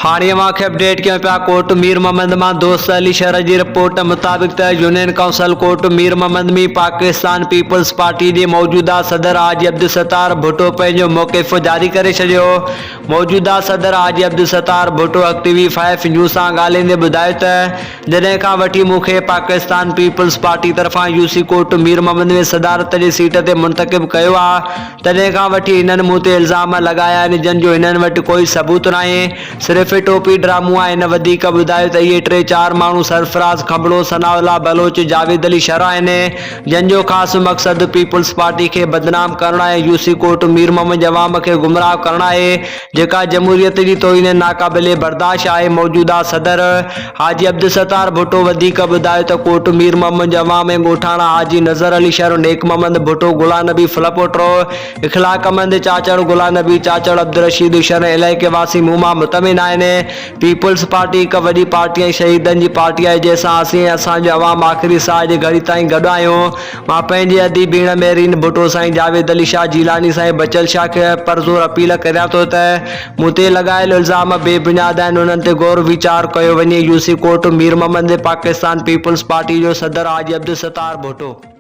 हाणे मूंखे अपडेट कयूं पिया कोट मीर मोहम्मद मां दोस्त अली शहर जी रिपोर्ट मुताबिक़ त यूनियन काउंसिल कोट मीर मोहम्मद में पाकिस्तान पीपल्स पार्टी जे मौजूदा सदर हाजी अब्दुल सत्तार भुट्टो पंहिंजो मौक़िफ़ जारी करे छॾियो। मौजूदा सदर हाजी अब्दुल सत्तार भुट्टो एक्टिवी 5 न्यूज़ सां ॻाल्हाईंदे ॿुधायो त जॾहिं खां वठी मूंखे पाकिस्तान पीपल्स पार्टी तरफ़ां यूसी कोट मीर मोहम्मद में सदारत जी सीट ते मुंतखब कयो आहे, तॾहिं खां वठी हिननि मूं ते इल्ज़ाम लॻाया आहिनि जंहिंजो हिननि वटि कोई सबूत न आहे, सिर्फ़ टोपी ड्रामो आहे। हिन वधीक ॿुधायो त इहे 3-4 माण्हू सरफराज़ खबड़ो, सनाउल्लाह बलोच, जावेद अली शरा आहिनि जंहिंजो ख़ासि मक़सदु पीपल्स पार्टी खे बदनाम करणु ऐं यूसी कोट मीर मोहम्मद अवाम खे गुमराह करणु आहे जेका जमहूरियत जी तोहीन नाक़ाबिले बर्दाश्त आहे। मौजूदा सदर हाजी अब्दुल सत्तार भुट्टो वधीक ॿुधायो त कोट मीर मोहम्मद अवाम ऐं ॻोठाणा हाजी नज़र अली शहर, नेक मोहम्मद भुट्टो, गुलाम नबी फलपोटरो, इख़लाक़मंद चाचड़ गुलाम नबी चाचड़, अब्दुल रशीद शहर इलाइक़े वासी मुमा मुतमिन आहिनि। पीपल्स पार्टी हिकु वॾी पार्टी ऐं शहीदनि जी पार्टी आहे जंहिंसां असीं असांजो अवाम आख़िरी साह जे घड़ी ताईं गॾु आहियूं। मां पंहिंजी अदी भेण मेरीन भुट्टो साईं जावेद अली शाह जीलानी साईं बचल शाह खे परज़ोर अपील करियां थो त मूं ते लॻायल इल्ज़ाम बेबुनियाद आहिनि, उन्हनि ते गौर वीचार कयो वञे। यूसी कोट मीर मोहम्मद पाकिस्तान पीपल्स पार्टी जो सदर हाजी अब्दुल सत्तार भुट्टो।